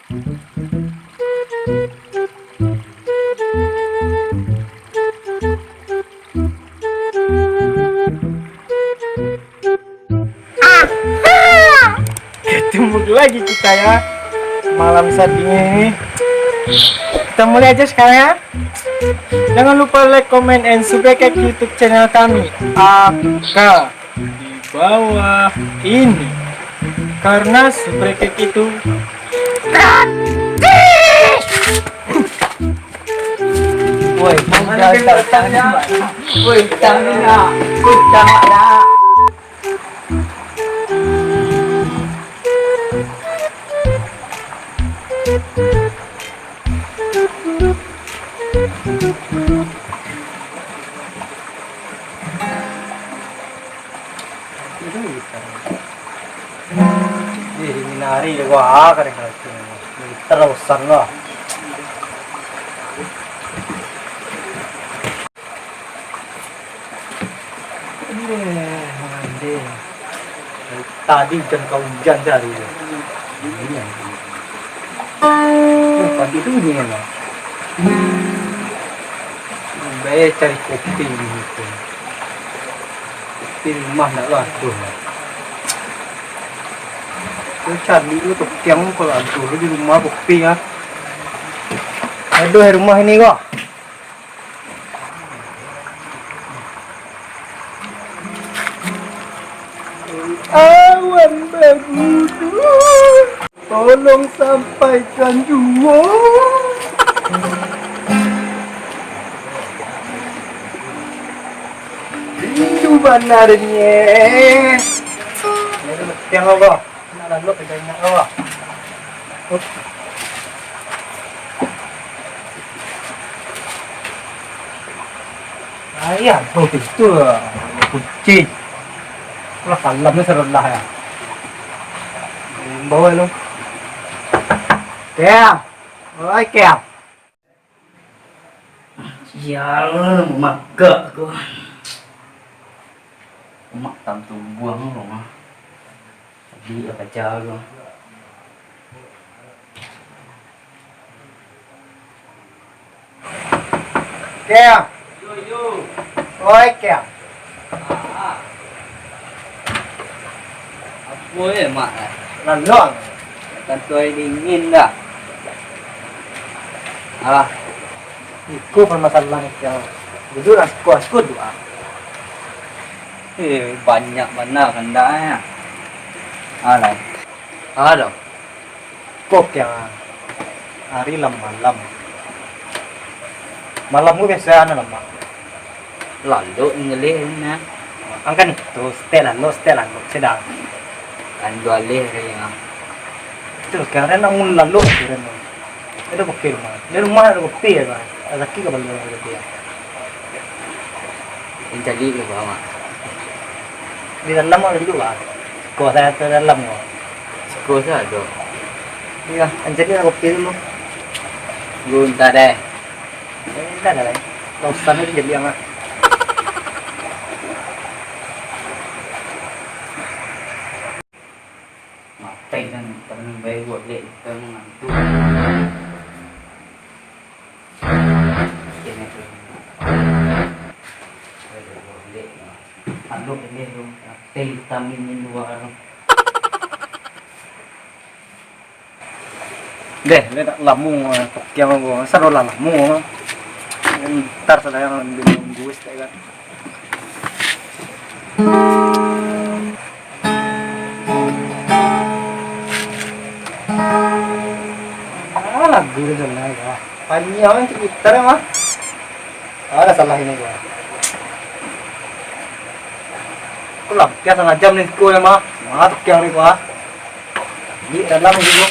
Ketemu lagi kita ya malam saat ini. Kita mulai aja sekarang ya. Jangan lupa like, comment, and subscribe ke YouTube channel kami Aka di bawah ini. Karena subscribe itu gratis. Woi, Mana bintangnya? Woi, bintangnya. Bintang ada. Minari gua kare kare terus sana. Mandi. Tadi hujan dari. Pagi itu ini ya. Baik cari kopi gitu. Kopi rumah nak lah tuh. Cari dulu tuh yang kalau dulu di rumah kopi ya. Aduh rumah ini kok. Awan begitu, tolong sampaikan juga. Itu benarnya. Yang apa? Lalu pedangnya apa? Ayah, begitu. Kucing. Lah kalamnya serem lah ya. Bawa lu. Kem. Oi Kem. Sial, maga aku. Mak tam tu buang lu mah. Tadi apa jago. Kem. Yo. Oi Kem. Apa ya mak? Lalu. Kantoi dingin dah. Alah, Iku permasalahan yang jujur asku doa. banyak mana kendanya. Alah. Ada. Kok yang hari malam. Malam gue biasa lama. Lalu ngelih na. Angkan itu setelan sedang. Ando alih kaya. Terus karena namun lalu kira itu bukti rumah. Di rumah ada bukti ya kan. Ada kiki kabel bukti ya. Jadi ke bawah. Di dalam ada juga. Kau saya ke dalam kok. Sekolah saya ada. Iya, jadi ada bukti dulu. Gunta deh. Enggak ada lain. Kau sana jadi yang Matai kan pernah bayi buat lek kita mengantuk. Kena tu. Anu ini tu. Teh hitam ini luar. deh, lihat lamu yang gua saro lamu. Ntar saya yang bingung gue kan. Lagu itu lah ya. Panjang cerita mah. Ada salah ini gua. Kulap kaya setengah jam nih sekolah mah. Tuh yang ini gua. Di dalam ini gua.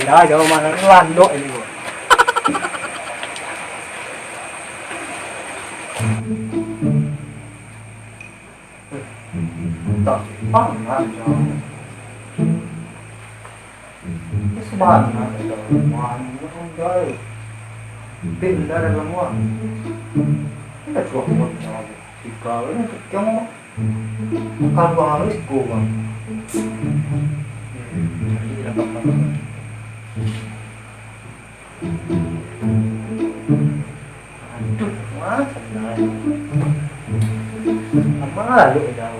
Dah jauh mana landok ini gua. Tak paham Subhanallah, manjay. Pindah dalam gua. Kita coba buat jika ini kamu kalau harus gua. Jadi apa? Aduh, wah, malu dah.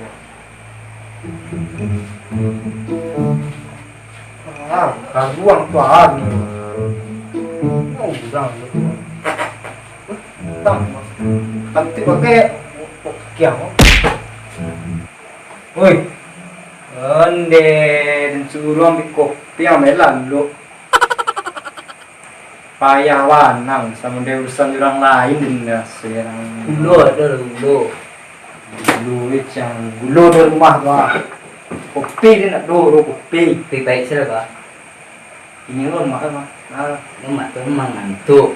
Karuang tuan. Oh, udang. Udang. Nanti pakai kiam. Woi. Ande dan suruh ambil kopi yang melan lu. Payah wanang sama dia urusan orang lain dan sekarang. Dulu ada dulu. Dulu yang dulu di rumah gua. Kopi dia nak dulu kopi. Lebih baik siapa? Ini rumah mah. Ah, Rumah tu memang ngantuk.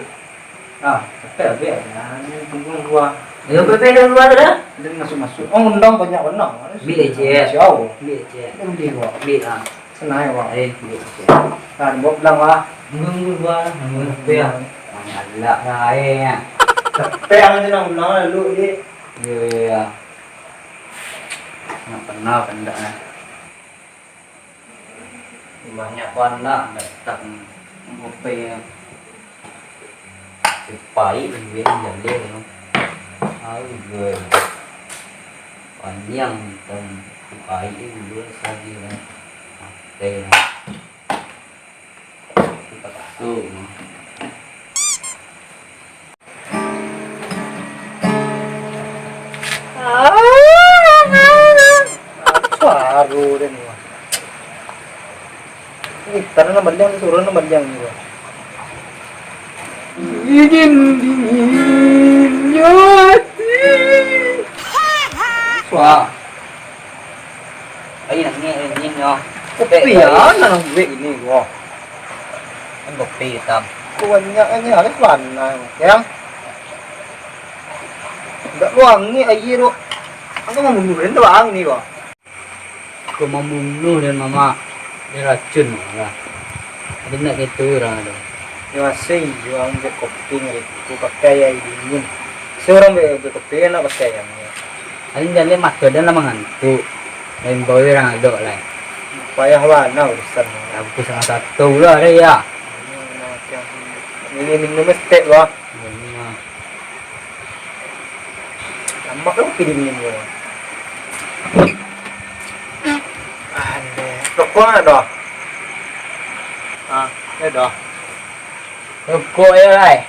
tapi ya, ini tunggu gua. Ayo pepe dah luar dah. Dia masuk. Oh, undang banyak benar. Beli je. Jauh. Beli je. Beli gua. Beli ah. Senai gua. Beli je. Kan gua bilang lah. Nunggu luar, nunggu pepe ah. Alak lain. Tapi yang dia nak ulang lalu dia. Ya. Nak pernah pendak nah. Banyak warna datang pepe. Pai bên dần lên không? Áo người panjang dan pai itu dua saja kan. Teh. Kita kasih. Baru deh nih. Ini karena nomor yang turun nomor yang ini. Ingin dinyati. Wah. Ai nak ni nyo. Kopi ya, nang gue ini gua. Kan kopi hitam. Kebanyakannya harus warna, ya. Enggak wangi aja lo. Aku mau mundurin doang ini gua. Aku mau bunuh dan mama. Dia racun lah. Ada nak gitu orang ada. Ya masih jual ambil kopi ngeriku pakai yang dingin. Seorang ambil kopi nak pakai yang ini. Ada jalan makan dan lama ngantuk. Lain bawa orang ada lah. Payah warna urusan. Aku salah satu lah dia. Ini minum mesti lah. Lama kan kopi dingin gua. Aneh. Rokok ada. Ada. Rokok ya lah.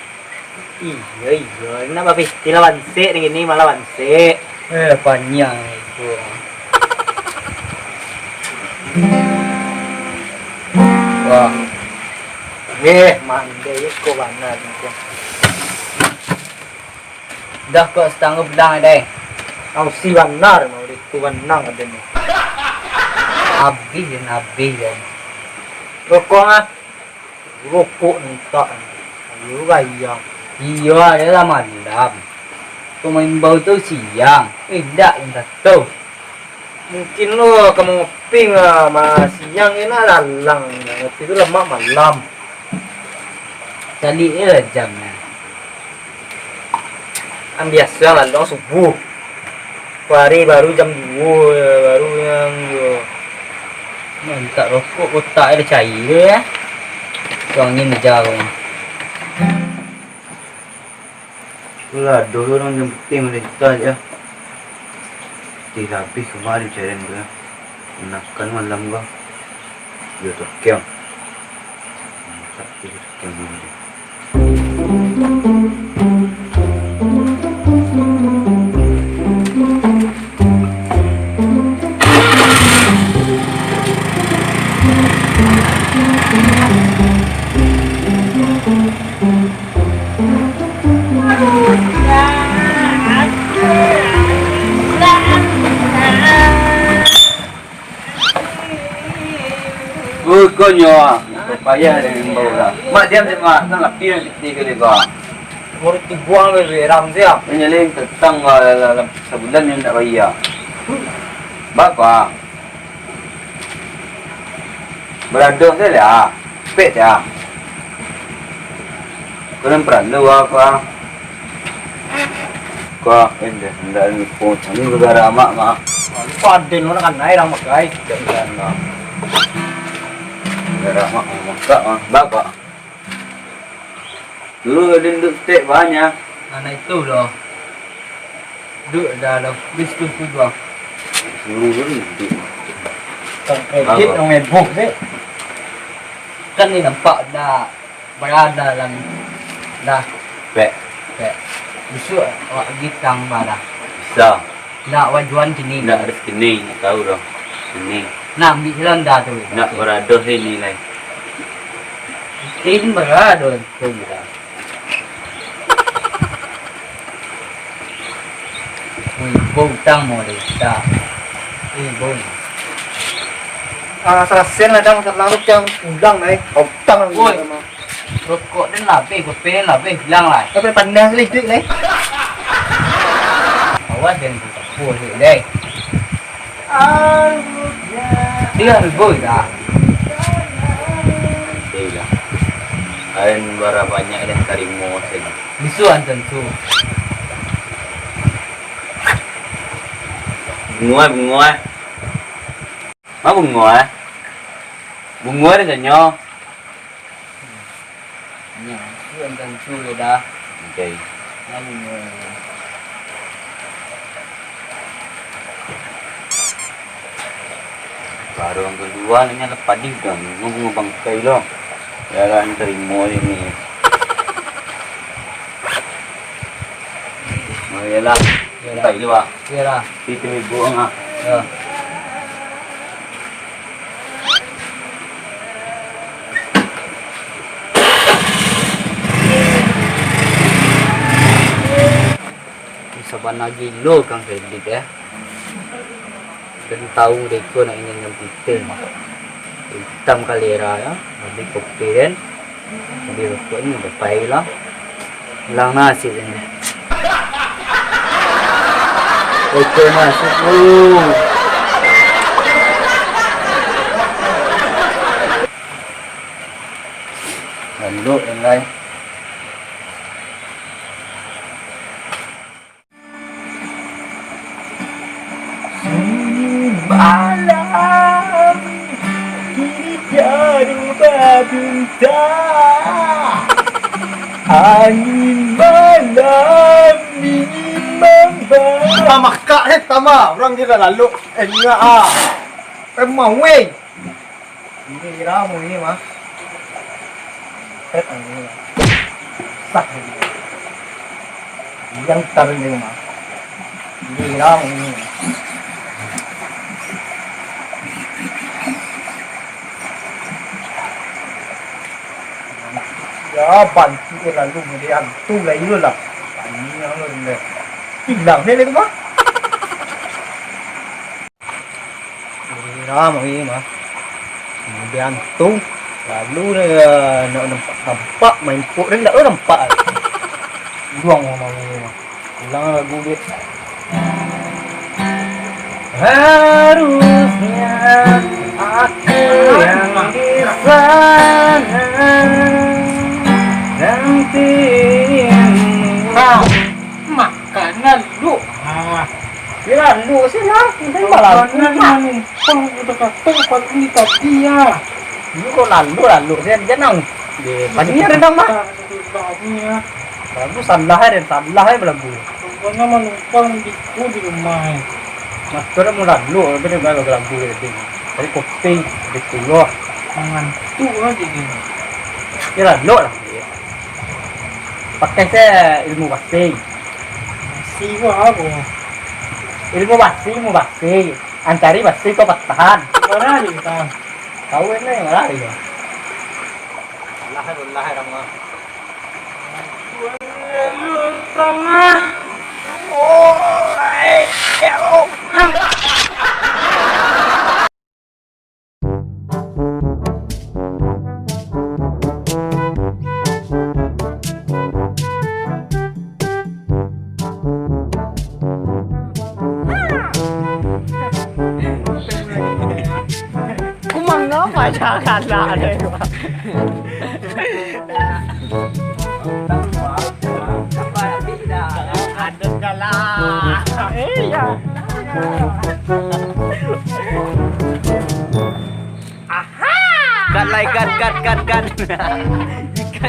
Iya, kenapa pasti lawan C ini malah lawan C. Panjang itu. Wah. Mandai kau mana ni? Dah kau setanggup dah deh. Kau si benar mau itu benar ada ni. Habis dan. Rokok ah. Rokok ni tak. Ayo bayang. Iya, dia lah malam. Kau main bau tu siang. Tak yang satu. Mungkin lo kamu ngopi nggak siang ini lalang. Ngopi itu lemak malam. Jadi ni lah jamnya. Kan biasa lalang subuh. Hari baru jam 2 baru yang Minta rokok kotak ada cair ya. Kau angin aja kau. Itulah dulu orang yang penting mereka aja. Tidak habis kemarin cairan gue. Menakan malam gue. Dia terkeang. Tapi terkeang ini. Konyo, payah dengan bau lah. Mak diam je mak, kan lapis yang tiga kali kau. murid dibuang le ram siap. Penyeling tentang sebulan yang tak bayar. Bapa. Beraduk je lah. Pet ya. Kau perlu apa? Kau hendak ni pun kami bergerak mak. Paden orang kan naik orang pakai. Jangan lah. Bergerak mak. Bapa. Dulu ada duduk steak banyak. Anak itu loh. Duduk dalam bis tu doang. Dulu duduk. Kredit yang mebok deh. Kan ni nampak dah berada dalam dah Pek. kayak besok awak gitang balah. Bisa. Nak wajuan sini. Nak ada sini. Nak tahu dah. Sini. Nak ambil jalan dah tu. Nak berada sini lah. Tin berada tu dah. Bông tăng mùa đấy đã bông Salah sen lah dang lalu yang udang nih. Utang Ôi. rokok đến là về cột phê là về lang lại Tapi pandang sedikit nih. awas dan buat đây dia vui dah Nanti lah. Ada berapa banyak yang harimau saja. bisuan tentu Bunga. Má bunga. Bunga ada nyo. ya bisuan tentu le dah Okay. lalu Baru yang kedua ini ada padi kan. Bunga bangkai loh. Ya lah yang harimau ini. Oh iyalah. Bangkai lu ah. ya lah Itu ibu ah. ya saban lagi lo kang kredit ya dan tahu deko nak ingin yang putih hitam kalera ya habis kopi kan habis rokok ni berpai lah hilang nasi ini deko nasi lalu yang lain Malam kini jadi babinta. Angin malam dingin membara. Tama kak tama. Orang dia dah lalu. Enggak ah. Emang weh. Ini ramu ini mah. Ini mah. Sak ini. Yang taruh ini mah. Ini ramu ini. Ya bantu ke lalu kemudian tu lah itu lah. Ini yang lain. Hilang ni tu mah. Ini ramai ini mah. Kemudian tu lalu nak nampak main pok dan tak nampak. Buang mau ini mah. Hilang lagu dia. Harusnya aku yang di sana. Nanti kau makanan lu bilang lu sih lah kita malah makanan pang udah kata pang ini tadi ya lu kok lalu saya jangan banyak rendang mah bagus salah belagu pokoknya menumpang di rumah mas kira mau lalu bener bener belagu ini tadi kopi di pulau ngantuk aja gini kira lo lah pakai saya ilmu basi apa ilmu basi ancari basi kau patahan mana kita tahu ini yang lari ya lahir ramah janganlah ada iya cut.